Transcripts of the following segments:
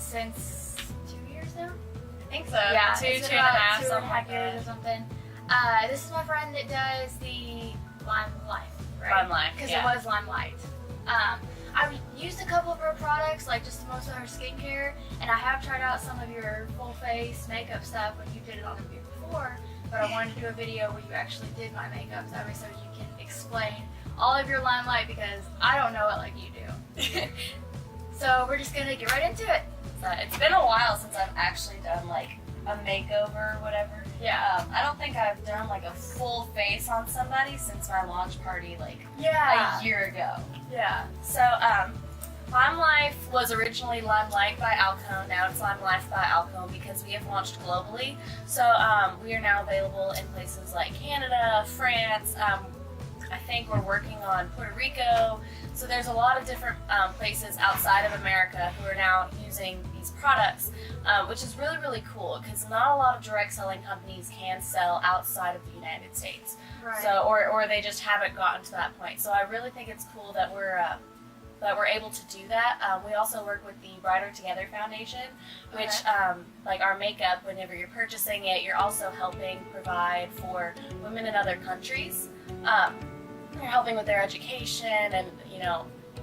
since 2 years now. I think so. Yeah, two it's and a half, 2.5 something like years that. or something. This is my friend that does the LimeLife, right? LimeLife, Because yeah. it was LimeLight. I've used a couple of her products, like just most of her skincare, and I have tried out some of your full face makeup stuff when you did it on the view before, but I wanted to do a video where you actually did my makeup, so you can explain all of your LimeLife, because I don't know it like you do. So we're just gonna get right into it. It's been a while since I've actually done like a makeover or whatever. Yeah. I don't think I've done like a full face on somebody since my launch party like Yeah. a year ago. Yeah. So LimeLife was originally LimeLight by Alcone. Now it's LimeLife by Alcone because we have launched globally. So we are now available in places like Canada, France. I think we're working on Puerto Rico. So there's a lot of different places outside of America who are now using these products, which is really, really cool because not a lot of direct selling companies can sell outside of the United States. Right. So, or they just haven't gotten to that point. So I really think it's cool that we're able to do that. We also work with the Brighter Together Foundation, which like our makeup, whenever you're purchasing it, you're also helping provide for women in other countries. You're helping with their education and,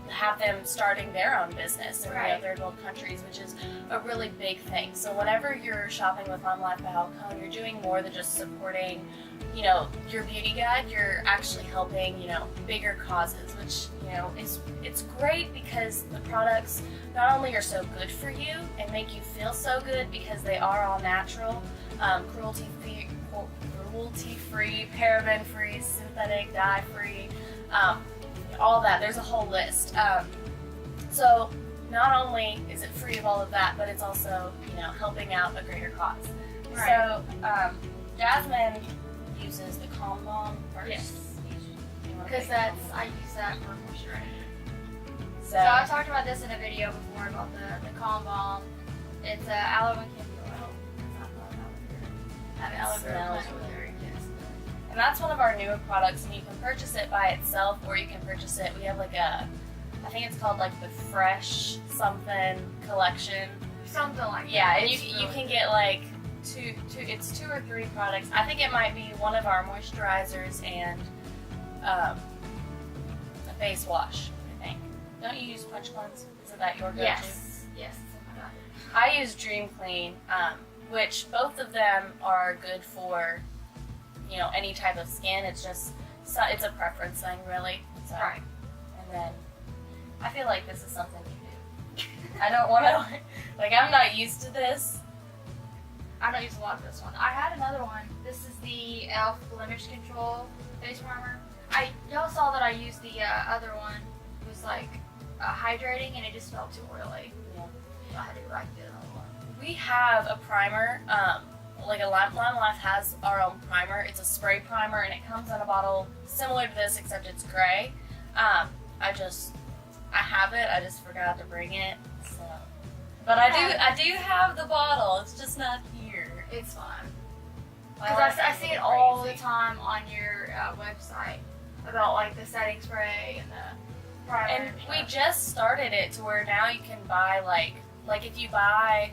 have them starting their own business in third world countries, which is a really big thing. So whenever you're shopping with LimeLife by Alcone, you're doing more than just supporting, your beauty guide. You're actually helping, bigger causes, which, it's great because the products not only are so good for you and make you feel so good because they are all natural, cruelty-free, paraben-free, synthetic, dye-free, all that. There's a whole list. So not only is it free of all of that, but it's also, helping out a greater cause. Right. So Jasmine uses the Calm Balm first. Yes. Because I use that for moisturizing. So I talked about this in a video before about the Calm Balm. It's aloe and candy oil. It's not aloe vera. Aloe vera smells plant really with it. Yes. And that's one of our newer products, and you can purchase it by itself, or you can purchase it. We have like I think it's called like the Fresh something collection. Something like Yeah, that. and you can get like it's 2 or 3 products. I think it might be one of our moisturizers and a face wash. I think. Don't you use Punch Cleanse? Isn't that your go-to? Yes. Yes. I use Dream Clean, which both of them are good for, any type of skin. It's just, it's a preference thing, really. So, Right. And then, I feel like this is something you do. I don't want to, I'm not used to this. I don't use a lot of this one. I had another one. This is the e.l.f. Blemish Control Face Primer. Y'all saw that I used the other one. It was like hydrating and it just felt too oily. Yeah. So I had to go back and get another one. We have a primer, like a LimeLife has our own primer. It's a spray primer and it comes in a bottle similar to this except it's gray. I have it, I just forgot to bring it. So. But I do have the bottle, it's just not here. It's fine. My Because life I is see it all the crazy. time on your website about like the setting spray and the primer. And we just started it to where now you can buy like if you buy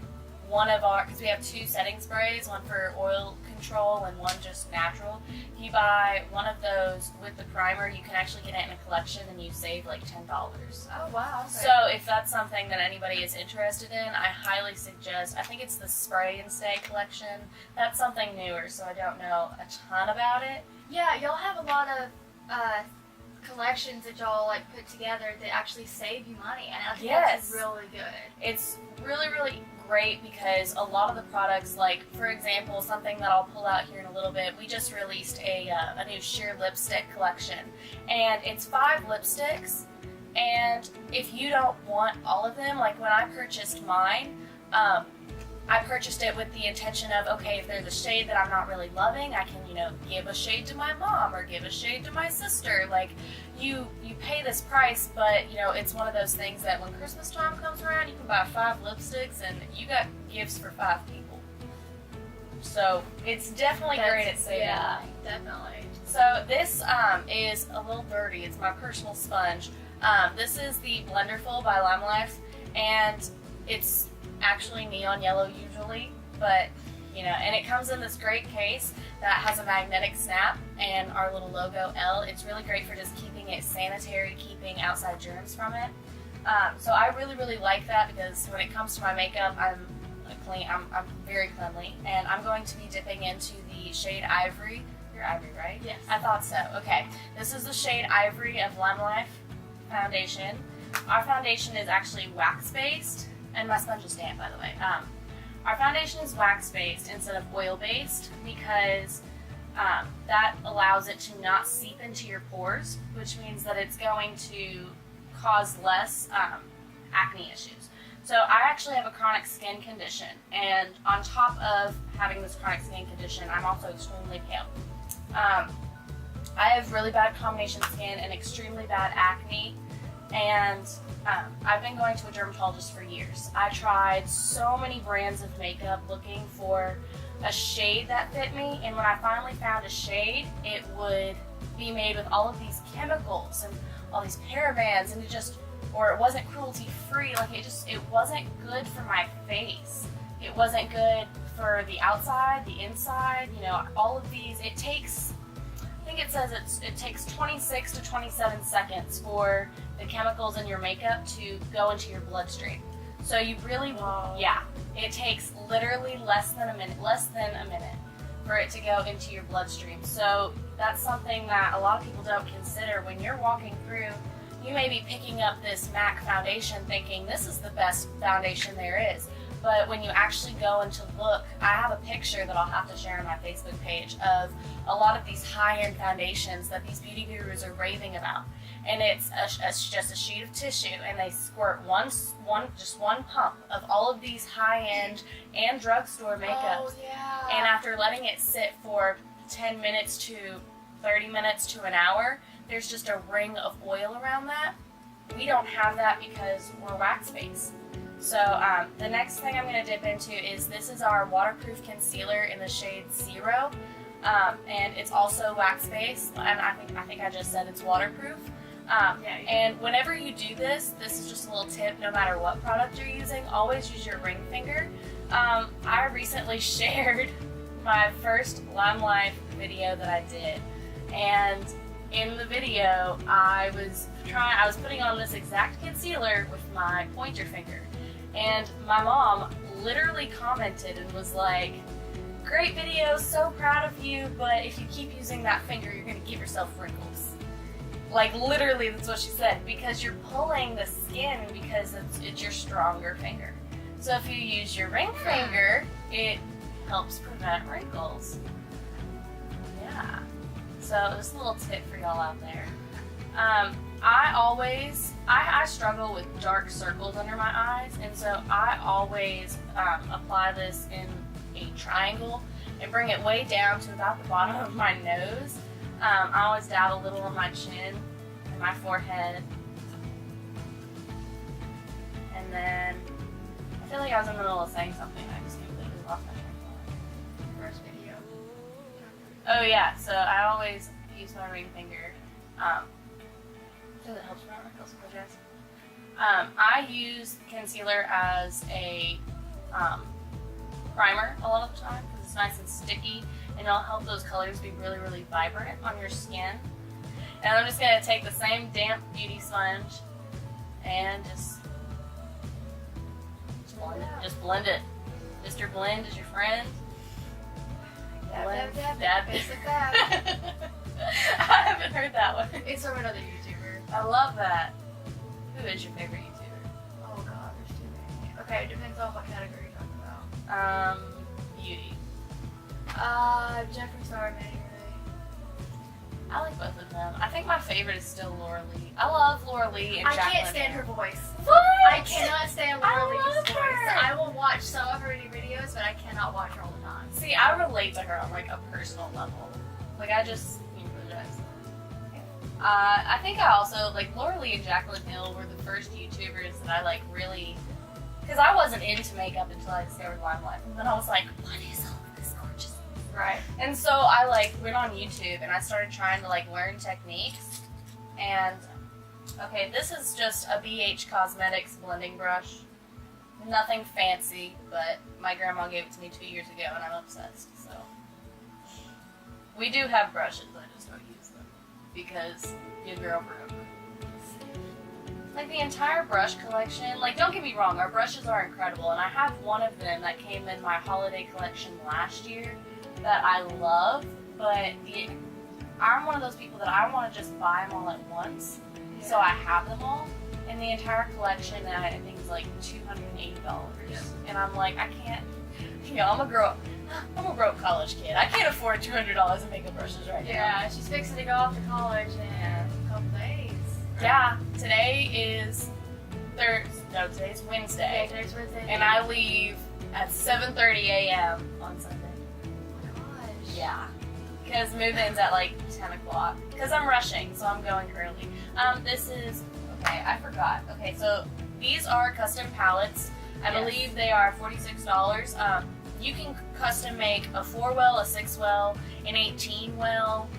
one of our, because we have 2 setting sprays, one for oil control and one just natural. If you buy one of those with the primer, you can actually get it in a collection and you save like $10. Oh wow. Okay. So if that's something that anybody is interested in, I highly suggest, I think it's the Spray and Stay collection. That's something newer, so I don't know a ton about it. Yeah, y'all have a lot of collections that y'all like put together that actually save you money, and I think that's really good. It's really, really great because a lot of the products, like for example, something that I'll pull out here in a little bit, we just released a new sheer lipstick collection, and it's 5 lipsticks, and if you don't want all of them, like when I purchased mine, I purchased it with the intention of, okay, if there's a shade that I'm not really loving, I can, give a shade to my mom or give a shade to my sister. Like, you pay this price, but, it's one of those things that when Christmas time comes around, you can buy 5 lipsticks and you got gifts for 5 people. So, it's definitely great at saving Yeah, money. definitely. So, this is a little dirty. It's my personal sponge. This is the Blenderful by LimeLife, and it's actually neon yellow usually, but and it comes in this great case that has a magnetic snap and our little logo L. It's really great for just keeping it sanitary, keeping outside germs from it. So I really, really like that because when it comes to my makeup, I'm very cleanly, and I'm going to be dipping into the shade Ivory. You're Ivory, right? Yes. I thought so. Okay. This is the shade Ivory of LimeLife foundation. Our foundation is actually wax-based, and my sponge is damp, by the way. Our foundation is wax-based instead of oil-based because that allows it to not seep into your pores, which means that it's going to cause less acne issues. So I actually have a chronic skin condition, and on top of having this chronic skin condition, I'm also extremely pale. I have really bad combination skin and extremely bad acne, and I've been going to a dermatologist for years. I tried so many brands of makeup looking for a shade that fit me, and when I finally found a shade, it would be made with all of these chemicals and all these parabens, and it wasn't cruelty free. Like it wasn't good for my face. It wasn't good for the outside, the inside. All of these. It takes. I think it says it takes 26 to 27 seconds for the chemicals in your makeup to go into your bloodstream. So you really, it takes literally less than a minute for it to go into your bloodstream. So that's something that a lot of people don't consider when you're walking through. You may be picking up this MAC foundation thinking this is the best foundation there is. But when you actually go and to look, I have a picture that I'll have to share on my Facebook page of a lot of these high-end foundations that these beauty gurus are raving about. And it's just a sheet of tissue, and they squirt just one pump of all of these high-end and drugstore makeups. Oh, yeah. And after letting it sit for 10 minutes to 30 minutes to an hour, there's just a ring of oil around that. We don't have that because we're wax-based. So the next thing I'm going to dip into is this is our waterproof concealer in the shade Zero, and it's also wax-based, and I think I just said it's waterproof. And whenever you do this is just a little tip, no matter what product you're using, always use your ring finger. I recently shared my first LimeLife video that I did, and in the video I was putting on this exact concealer with my pointer finger. And my mom literally commented and was like, "Great video, so proud of you, but if you keep using that finger, you're going to give yourself wrinkles." Like literally, that's what she said, because you're pulling the skin because it's your stronger finger. So if you use your ring finger, it helps prevent wrinkles. Yeah. So just a little tip for y'all out there. I struggle with dark circles under my eyes, and so I always apply this in a triangle and bring it way down to about the bottom of my nose. I always dab a little on my chin and my forehead. And then, I feel like I was in the middle of saying something and I just completely lost my train of thought. First video. Oh yeah, so I always use my ring finger. Because it helps prevent wrinkles, apologize. I use concealer as a primer a lot of the time because it's nice and sticky, and it'll help those colors be really, really vibrant on your skin. And I'm just going to take the same damp beauty sponge and just blend it. Mr. Blend is your friend. Dab, dab, Dab. basic dab. I haven't heard that one. It's from another YouTuber. I love that. Who is your favorite YouTuber? Oh god, there's too many. Okay, it depends on what category you're talking about. Beauty. Jeffree Star, Manny Ray. I like both of them. I think my favorite is still Laura Lee. I love Laura Lee and I Jacqueline. can't stand her voice. What? I cannot stand Laura Lee's love voice. her. I will watch some of her videos, but I cannot watch her all the time. See, I relate to her on like a personal level. Like I just apologize. I think I also like Laura Lee and Jacqueline Hill were the first YouTubers that I like really, because I wasn't into makeup until I discovered LimeLife, and then I was like, what is all of this gorgeous? Right. And so I like went on YouTube and I started trying to like learn techniques. And okay, this is just a BH Cosmetics blending brush. Nothing fancy, but my grandma gave it to me 2 years ago, and I'm obsessed. So we do have brushes. I just don't use them because you grow broke. Like the entire brush collection. Like, don't get me wrong, our brushes are incredible, and I have one of them that came in my holiday collection last year that I love. But I'm one of those people that I want to just buy them all at once, so I have them all. And the entire collection, I think, is like $280. And I'm like, I can't. You know, I'm a broke college kid. I can't afford $200 in makeup brushes right now. Yeah, she's fixing to go off to college in a couple days. Yeah, today is today's Wednesday. Yeah, today's Wednesday. And I leave at 7:30 a.m. on Sunday. Oh my gosh. Yeah. Because move-in's at like 10 o'clock. Because I'm rushing, so I'm going early. This is, okay, I forgot. Okay, so these are custom palettes. I believe they are $46. You can custom make a 4-well, a 6-well, an 18-well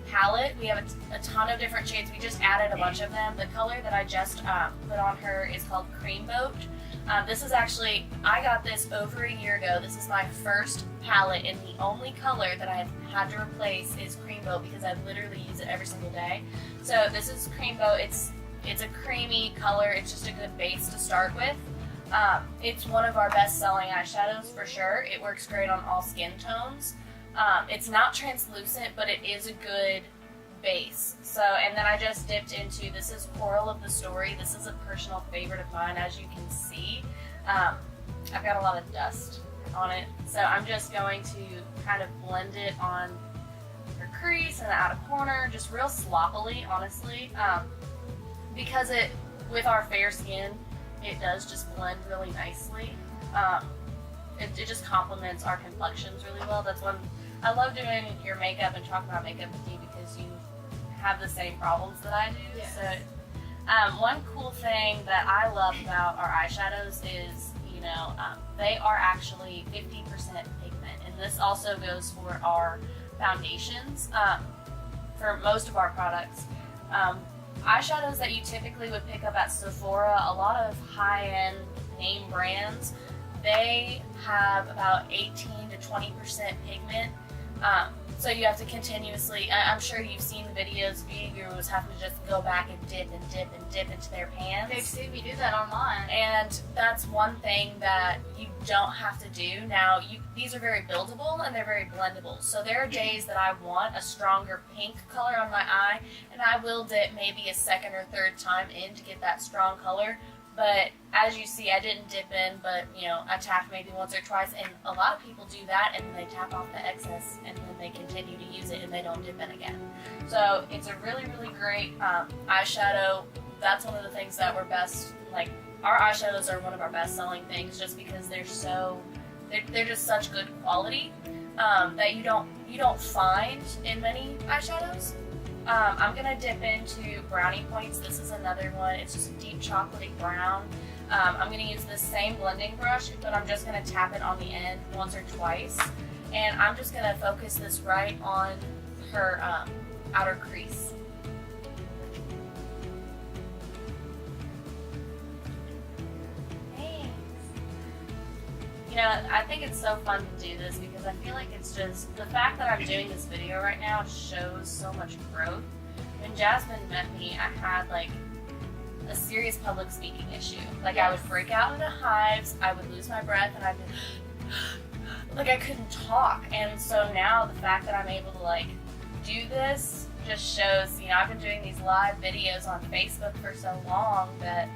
palette. We have a ton of different shades. We just added a bunch of them. The color that I just put on her is called Cream Boat. This is actually, I got this over a year ago. This is my first palette, and the only color that I've had to replace is Cream Boat because I literally use it every single day. So this is Cream Boat. It's a creamy color. It's just a good base to start with. It's one of our best-selling eyeshadows for sure. It works great on all skin tones. It's not translucent, but it is a good base. So, and then I just dipped into, this is Coral of the Story. This is a personal favorite of mine, as you can see. I've got a lot of dust on it, so I'm just going to kind of blend it on her crease and the outer corner, just real sloppily, honestly, because with our fair skin, it does just blend really nicely. It just complements our complexions really well. That's one, I love doing your makeup and talking about makeup with you because you have the same problems that I do. Yes. So, one cool thing that I love about our eyeshadows is, you know, they are actually 50% pigment, and this also goes for our foundations. For most of our products, eyeshadows that you typically would pick up at Sephora, a lot of high-end name brands, they have about 18 to 20% pigment. So you have to continuously, I'm sure you've seen the videos of beauty gurus having to just go back and dip and dip and dip into their pans. They've seen me do that online. And that's one thing that you don't have to do. Now, these are very buildable and they're very blendable. So there are days that I want a stronger pink color on my eye, and I will dip maybe a second or third time in to get that strong color. But as you see, I didn't dip in, but you know, I tapped maybe once or twice, and a lot of people do that and they tap off the excess and then they continue to use it and they don't dip in again. So it's a really, really great eyeshadow. That's one of the things that we're best, like our eyeshadows are one of our best selling things just because they're just such good quality that you don't find in many eyeshadows. I'm going to dip into Brownie Points. This is another one. It's just a deep chocolatey brown. I'm going to use the same blending brush, but I'm just going to tap it on the end once or twice. And I'm just going to focus this right on her outer crease. You know, I think it's so fun to do this because I feel like it's just, the fact that I'm doing this video right now shows so much growth. When Jasmine met me, I had like a serious public speaking issue. Like I would break out into hives, I would lose my breath, and I'd be like I couldn't talk. And so now the fact that I'm able to like do this just shows, you know, I've been doing these live videos on Facebook for so long that,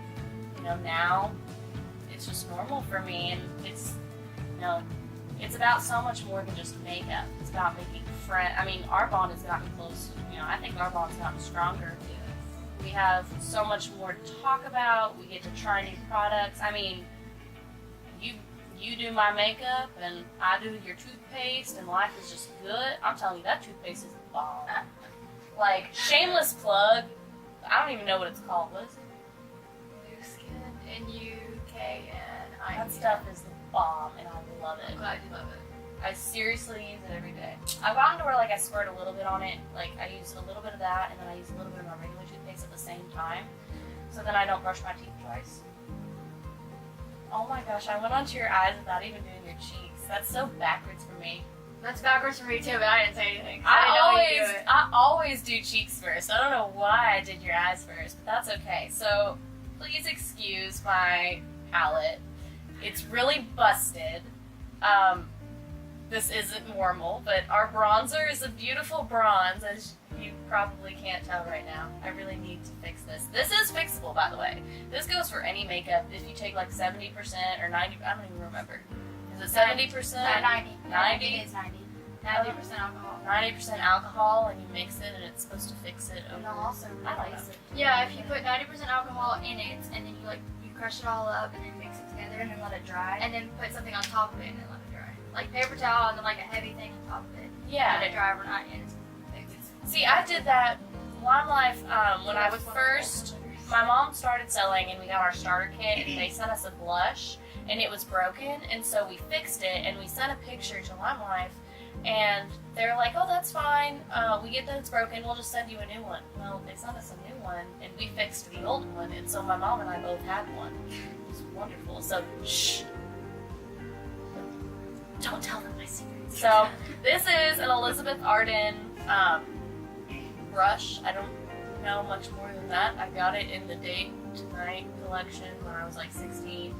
you know, now it's just normal for me, and it's, you know, it's about so much more than just makeup. It's about making friends. I mean, our bond has gotten close. You know, I think our bond's gotten stronger. We have so much more to talk about. We get to try new products. I mean, you do my makeup and I do your toothpaste, and life is just good. I'm telling you, that toothpaste is the bomb. Like, shameless plug. I don't even know what it's called. What is it? New Skin, N-U-K-N-I. That stuff is the bomb, and I love it. I'm glad you love it. I seriously use it every day. I've gotten to where like I squirt a little bit on it. Like I use a little bit of that, and then I use a little bit of my regular toothpaste at the same time. So then I don't brush my teeth twice. Oh my gosh, I went onto your eyes without even doing your cheeks. That's so backwards for me. That's backwards for me too, but I didn't say anything. I didn't know you do it. I always do cheeks first. I don't know why I did your eyes first, but that's okay. So please excuse my palette. It's really busted. This isn't normal, but our bronzer is a beautiful bronze, as you probably can't tell right now. I really need to fix this. This is fixable, by the way. This goes for any makeup. If you take like 70% or 90%, I don't even remember. Is it 70%? 90. 90? It is 90. 90% alcohol. 90% alcohol, and you mix it, and it's supposed to fix it And over. they'll also I don't replace know. it. Yeah, if you put 90% alcohol in it, and then you crush it all up, and then mix it together, And then let it dry. and then put something on top of it, and then let it dry. Like paper towel, and then like a heavy thing on top of it. Yeah. Let it dry overnight, and it's fixed. See, I did that LimeLife when I was That first. My mom started selling, and we got our starter kit, and they sent us a blush, and it was broken, and so we fixed it, and we sent a picture to LimeLife, and they're like, "Oh, that's fine. We get that it's broken. We'll just send you a new one." Well, they sent us a new one, and we fixed the old one, and so my mom and I both had one. It was wonderful. So, shh. Don't tell them my secrets. So, this is an Elizabeth Arden brush. I don't know much more than that. I got it in the Date Tonight collection when I was like 16.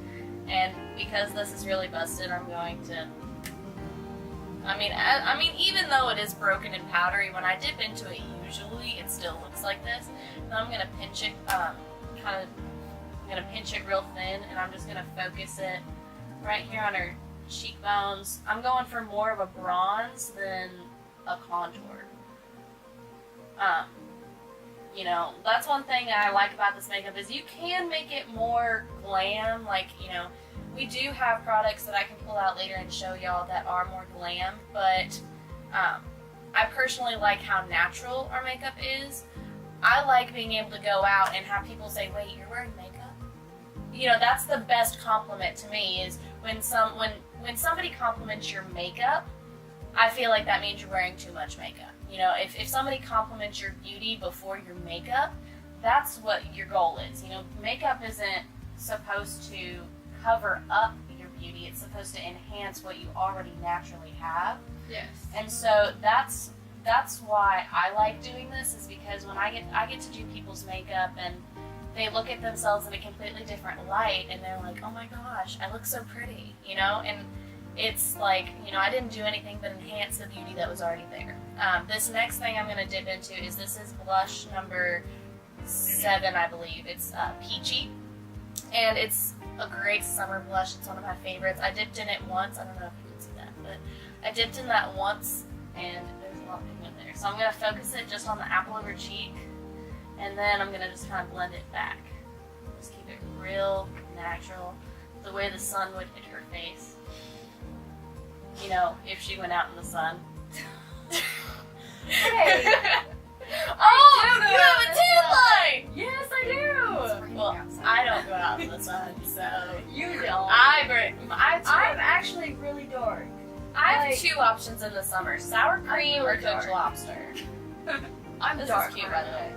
And because this is really busted, I'm going to... I mean, even though it is broken and powdery, when I dip into it, usually it still looks like this. And I'm gonna pinch it, I'm gonna pinch it real thin, and I'm just gonna focus it right here on her cheekbones. I'm going for more of a bronze than a contour. You know, that's one thing I like about this makeup is you can make it more glam. Like, you know, we do have products that I can pull out later and show y'all that are more glam, but I personally like how natural our makeup is. I like being able to go out and have people say, "Wait, you're wearing makeup?" You know, that's the best compliment to me is when somebody compliments your makeup, I feel like that means you're wearing too much makeup. You know, if somebody compliments your beauty before your makeup, that's what your goal is. You know, makeup isn't supposed to cover up your beauty. It's supposed to enhance what you already naturally have. Yes. And so that's why I like doing this, is because when I get to do people's makeup and they look at themselves in a completely different light and they're like, "Oh my gosh, I look so pretty," you know? And it's like, you know, I didn't do anything but enhance the beauty that was already there. This next thing I'm going to dip into is this is blush number 7, I believe. It's Peachy, and it's a great summer blush. It's one of my favorites. I dipped in it once. I don't know if you can see that, but I dipped in that once, and there's a lot of pigment there. So I'm going to focus it just on the apple of her cheek, and then I'm going to just kind of blend it back. Just keep it real natural, the way the sun would hit her face. You know, if she went out in the sun. Hey! Oh, do you go have out a in the tan sun. line! Yes, I It's do! raining Well, outside. I don't go out in the sun, so... You don't. I'm actually really dark. I have like- 2 options in the summer: sour cream or really cooked dark. lobster. I'm This dark. is cute, by the way.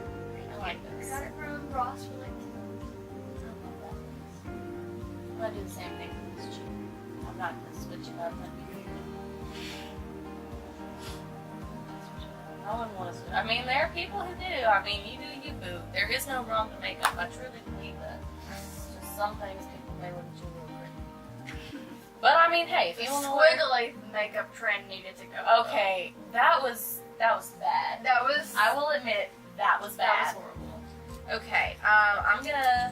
I like I this. got it from Ross for like I'm gonna do the same thing with this cheek. I'm not gonna switch it up. No one wants to. I mean, there are people who do. I mean, you do you, boo. There is no wrong to makeup. I truly believe that. It's just some things people may look at you real quick. But I mean, hey, if the you want to wear... squiggly makeup trend needed to go. Okay, that was bad. That was. I will admit that was bad. That was horrible. Okay, I'm gonna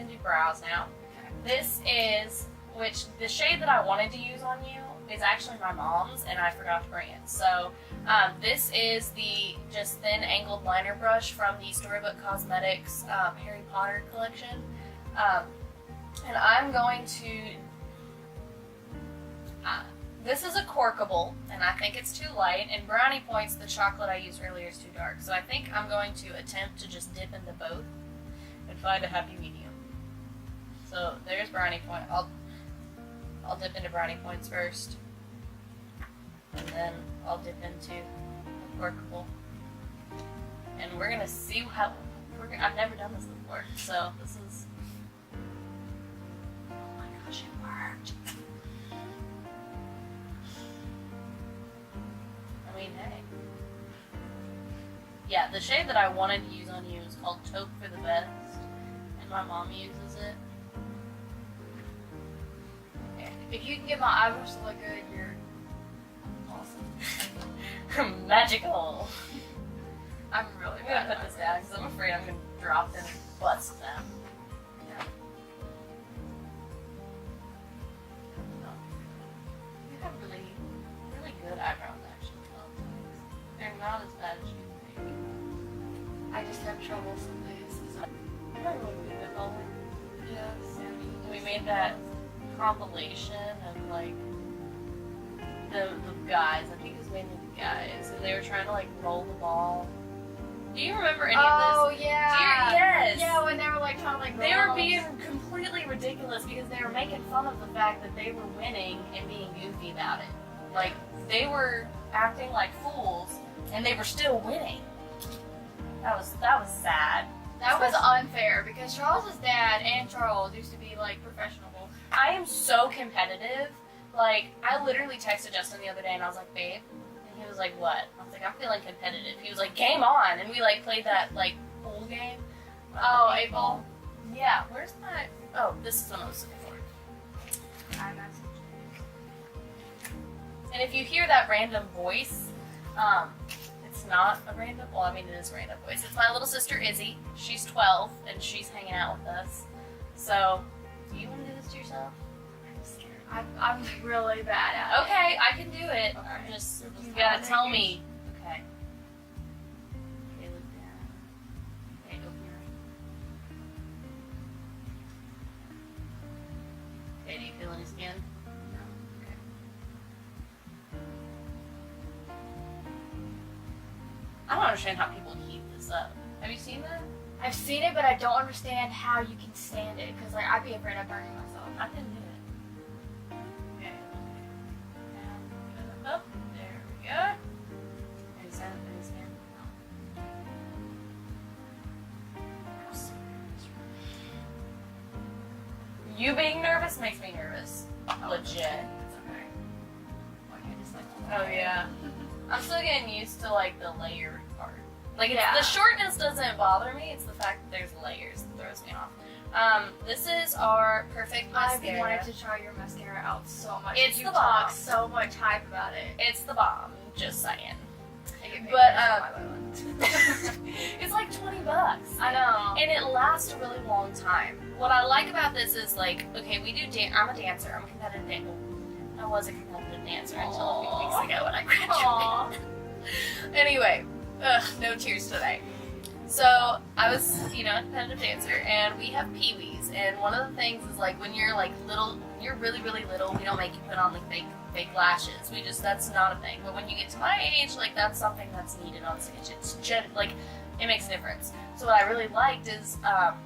do brows now. Okay. This is, which the shade that I wanted to use on you is actually my mom's, and I forgot to bring it. So this is the just thin angled liner brush from the Storybook Cosmetics Harry Potter collection, and I'm going to. This is a corkable, and I think it's too light, and Brownie Points, the chocolate I used earlier, is too dark. So I think I'm going to attempt to just dip into both and find a happy medium. So there's Brownie Point. I'll dip into Brownie Points first, and then I'll dip into the corkable. And we're gonna see how, I've never done this before, so this is, oh my scratch. I mean, hey. Yeah, the shade that I wanted to use on you is called Taupe for the Best, and my mom uses it. If you can get my eyebrows to look good, you're awesome. Magical. I'm really I'm bad gonna at put this down because I'm afraid I'm gonna drop them and bust them. Yeah. You have really, really good eyebrows actually. They're not as bad as you think. I just have trouble some days. So. You know what we've been going? Yes. We made that compilation of like the guys. I think it was mainly the guys, and they were trying to like roll the ball. Do you remember any of this? Oh yeah. Yes. Yeah, when they were like trying to like. They were roll. being completely ridiculous because they were making fun of the fact that they were winning and being goofy about it. Like they were acting like fools and they were still winning. That was sad. That was unfair because Charles's dad and Charles used to be like professional. I am so competitive. Like, I literally texted Justin the other day and I was like, babe. And he was like, what? I was like, I'm feeling competitive. He was like, game on. And we like played that like pool game. Oh, 8 ball? Yeah, where's my. Oh, this is the most important. And if you hear that random voice, it's not a random. Well, I mean, it is a random voice. It's my little sister Izzy. She's 12 and she's hanging out with us. So, do you want to do this to yourself? I'm scared. I'm really bad at it. Okay, I can do it. Okay. Just you gotta tell me. Okay. Okay, look down. Okay, open your eyes. Okay, do you feel any skin? No. Okay. I don't understand how people heat this up. Have you seen that? I've seen it, but I don't understand how you can stand it because like I'd be afraid of burning myself. I can do it. Okay. Now, up. There we go. Any skin? Any skin? No. You being nervous makes me nervous. Legit. It's okay. Why can't I just like? Oh yeah. I'm still getting used to like the layered part. Like Yeah. the shortness doesn't bother me. It's the fact that there's layers that throws me off. This is our perfect I've mascara. wanted to try your mascara out so much. It's you the talk bomb. so much hype about it. It's the bomb. Just saying. But It's like $20. I know. And it lasts a really long time. What I like about this is like, okay, we do I'm a dancer. I'm a competitive dancer. I was a competitive dancer until a few weeks ago when I graduated. Anyway, no tears today. So I was, a competitive dancer, and we have peewees. And one of the things is like when you're like little, you're really, really little. We don't make you put on like fake lashes. That's not a thing. But when you get to my age, like that's something that's needed on stage. It makes a difference. So what I really liked is that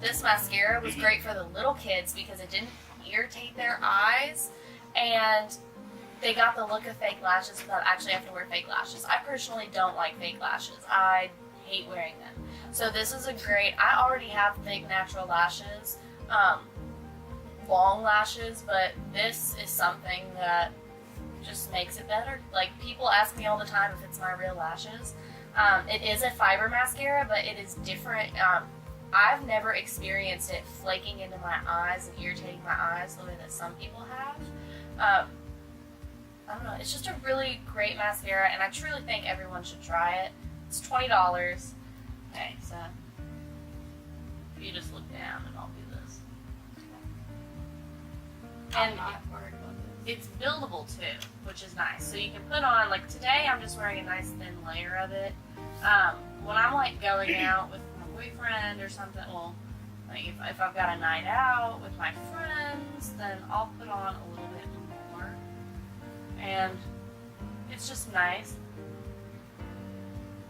this mascara was great for the little kids because it didn't irritate their eyes, and they got the look of fake lashes without actually having to wear fake lashes. I personally don't like fake lashes. I hate wearing them. So this is I already have fake natural lashes, long lashes, but this is something that just makes it better. Like people ask me all the time if it's my real lashes. It is a fiber mascara, but it is different. I've never experienced it flaking into my eyes and irritating my eyes the way that some people have. I don't know, it's just a really great mascara, and I truly think everyone should try it. It's $20. Okay, so if you just look down and I'll do this. And it's buildable too, which is nice. So you can put on, like today I'm just wearing a nice thin layer of it. When I'm like going out with my boyfriend or something, well, like if I've got a night out with my friends, then I'll put on a little bit more. And it's just nice.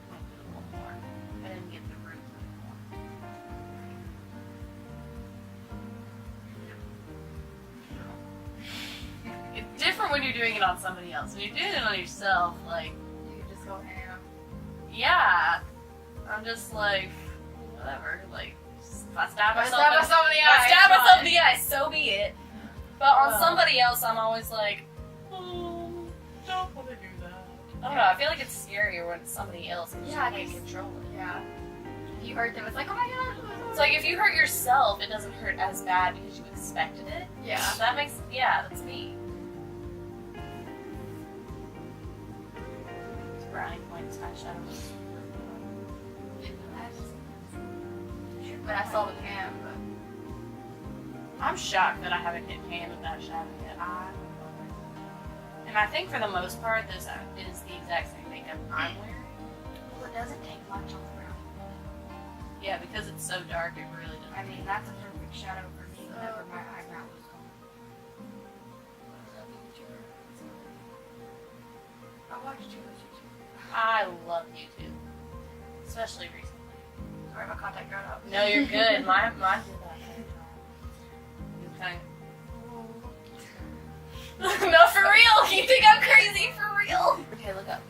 Might do a little more. I didn't get the root anymore. It's different when you're doing it on somebody else. When you're doing it on yourself, like, You can just go ham. yeah, I'm just like, whatever. Like, if I stab myself in the eye, in the eye, so be it. But on somebody else, I'm always like, oh, don't want to do that. I don't know. I feel like it's scarier when it's somebody else and you can't control it. Yeah. If you hurt them, it's like, oh my god. It's like if you hurt yourself, it doesn't hurt as bad because you expected it. Yeah. So that makes, that's me. It's brownie points eyeshadow. When I saw the pan, but I'm shocked that I haven't hit pan with that shadow yet. And I think for the most part, this is the exact same makeup I'm wearing. well, it doesn't take much on the brown. Yeah, because it's so dark, it really doesn't. I mean, that's a perfect shadow for me whenever my eyebrow was gone. I watched too much YouTube. I love YouTube, especially recently. Sorry, my contact dried out. No, you're good. Mine did that. You kind of... No, for real. You think I'm crazy for real? Okay, look up.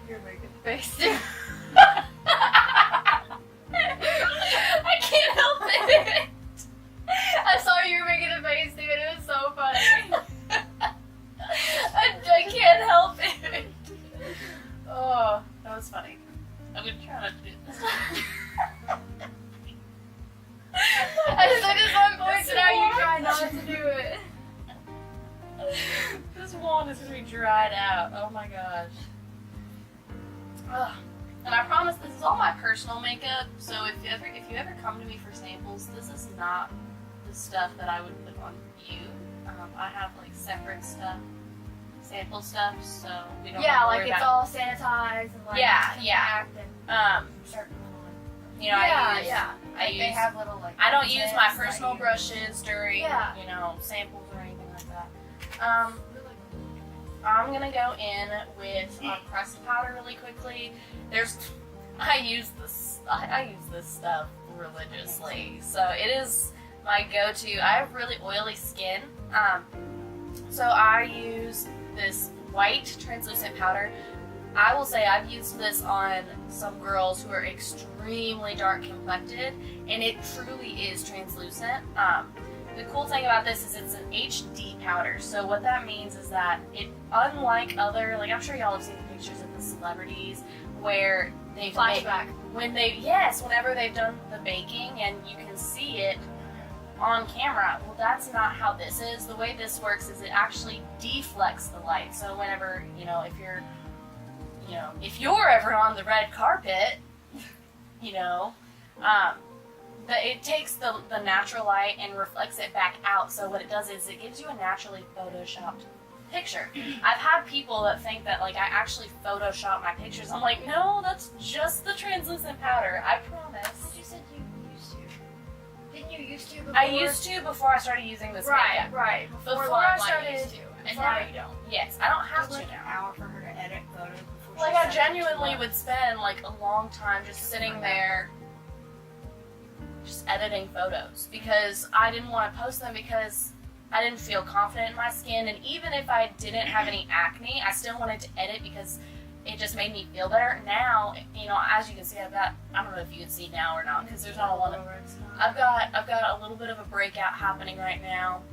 You're making a face too. I can't help it. I saw you were making a face too, and it was so funny. I can't help it. Oh, that was funny. I'm gonna try not to do this. I said this one point, so now you try not to do it. This wand is gonna be dried out. Oh my gosh. Ugh. And I promise this is all my personal makeup, so if you ever come to me for samples, this is not the stuff that I would put on you. I have like separate stuff, sample stuff, so we don't have to worry like it's about. all sanitized and like packed and certain little. You know, I use. They have little like. I don't use my tips personal that brushes during you know samples or anything like that. I'm gonna go in with pressed powder really quickly. I use this stuff religiously, so it is my go-to. I have really oily skin, so I use this white translucent powder. I will say I've used this on some girls who are extremely dark complected, and it truly is translucent. The cool thing about this is it's an HD powder, so what that means is that it, unlike other, like I'm sure y'all have seen pictures of the celebrities where they've flashback. Whenever they've done the baking and you can see it on camera. Well, that's not how this is. The way this works is it actually deflects the light. So whenever, if you're ever on the red carpet, it takes the natural light and reflects it back out. So what it does is it gives you a naturally photoshopped picture. I've had people that think that like I actually Photoshop my pictures. I'm like, no, that's just the translucent powder. I promise. You said you used to. Didn't you used to before? I used to before I started using this makeup. Right. Before I started, used to, and now you don't. Yes, I don't have It was to like now. an hour for her to edit photos before. Like she I sent it to genuinely us. would spend like a long time just sitting there, just editing photos because I didn't want to post them because I didn't feel confident in my skin, and even if I didn't have any acne, I still wanted to edit because it just made me feel better. Now, as you can see, I've got, I don't know if you can see now or not because there's not a lot of, I've got a little bit of a breakout happening right now.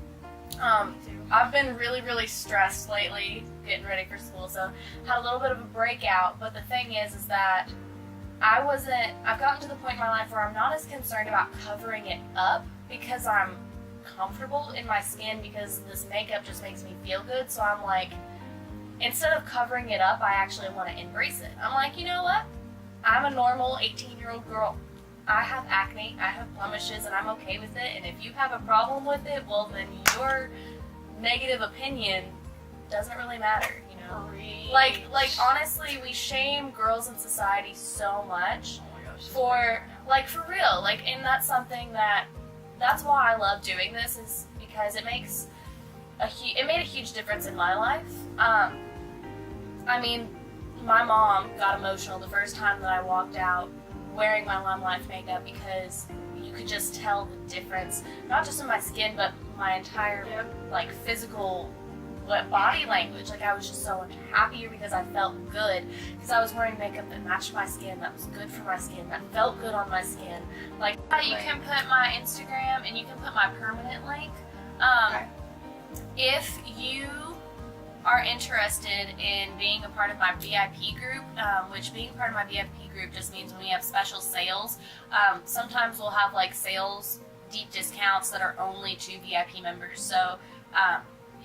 I've been really, really stressed lately getting ready for school, so had a little bit of a breakout, but the thing is that I've gotten to the point in my life where I'm not as concerned about covering it up because I'm comfortable in my skin because this makeup just makes me feel good. So I'm like, instead of covering it up, I actually want to embrace it. I'm like, you know what? I'm a normal 18-year-old girl. I have acne, I have blemishes, and I'm okay with it. And if you have a problem with it, well, then your negative opinion doesn't really matter, Like honestly, we shame girls in society so much for real. And that's something that's why I love doing this, is because it made a huge difference in my life. My mom got emotional the first time that I walked out wearing my LimeLife makeup because you could just tell the difference, not just in my skin, but my entire physical what body language. Like I was just so much happier because I felt good because I was wearing makeup that matched my skin, that was good for my skin, that felt good on my skin. Like you can put my Instagram and you can put my permanent link. If you are interested in being a part of my VIP group, which being part of my VIP group just means when we have special sales, sometimes we'll have like sales deep discounts that are only to VIP members. So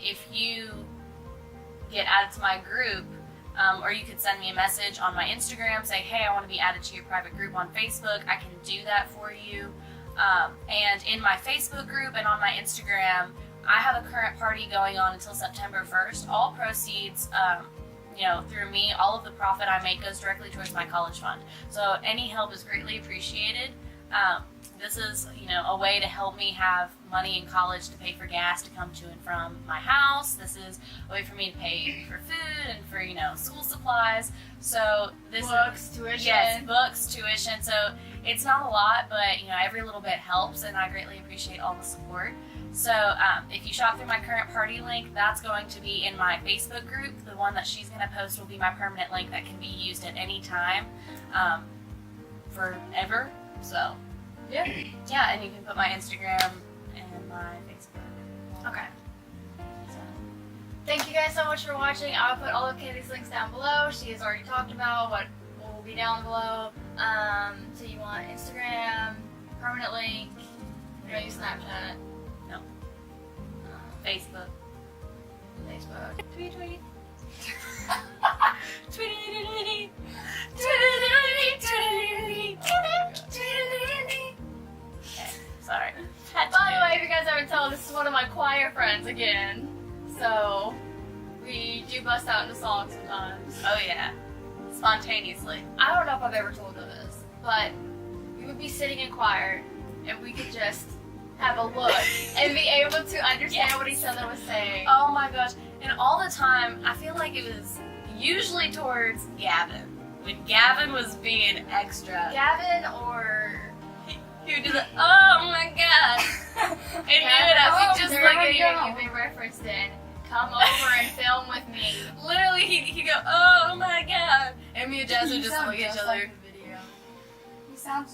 if you get added to my group, or you could send me a message on my Instagram, say, hey, I want to be added to your private group on Facebook, I can do that for you. And in my Facebook group and on my Instagram, I have a current party going on until September 1st. All proceeds, through me, all of the profit I make goes directly towards my college fund. So any help is greatly appreciated. This is, a way to help me have money in college to pay for gas to come to and from my house. This is a way for me to pay for food and for, school supplies. So this books, tuition. Yes, books, tuition. So it's not a lot, but, every little bit helps, and I greatly appreciate all the support. So if you shop through my current party link, that's going to be in my Facebook group. The one that she's going to post will be my permanent link that can be used at any time, forever. So yeah, and you can put my Instagram and my Facebook. Okay. So, thank you guys so much for watching. I'll put all of Kayley's links down below. She has already talked about what will be down below. So you want Instagram, permanent link, you don't use Snapchat. Facebook. Tweet. Tweet. Sorry. By the way, if you guys haven't told, this is one of my choir friends again. So we do bust out into songs sometimes. Oh yeah. Spontaneously. I don't know if I've ever told her this, but we would be sitting in choir and we could just have a look and be able to understand what each other was saying. Oh my gosh. And all the time, I feel like it was usually towards Gavin. When Gavin was being extra. Gavin or... He would do the, oh my god. And do it as he just like you've been referenced in. Come over and film with me. Literally, he'd go, oh my god. And me and Jess would just look at each other. Like the video. You sound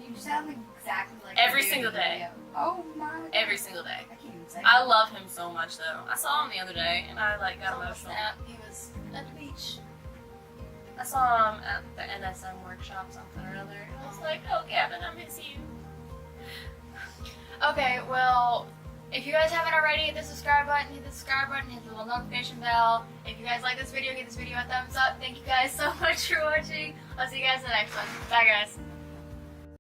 exactly like Every the single day. video. Oh my god. Every single day. I can't even say I love him so much though. I saw him the other day and I got emotional. He was at the beach. I saw him at the NSM workshop, something or other. And I was like, oh Gavin, I miss you. Okay, well, if you guys haven't already, hit the subscribe button, hit the little notification bell. If you guys like this video, give this video a thumbs up. Thank you guys so much for watching. I'll see you guys in the next one. Bye guys.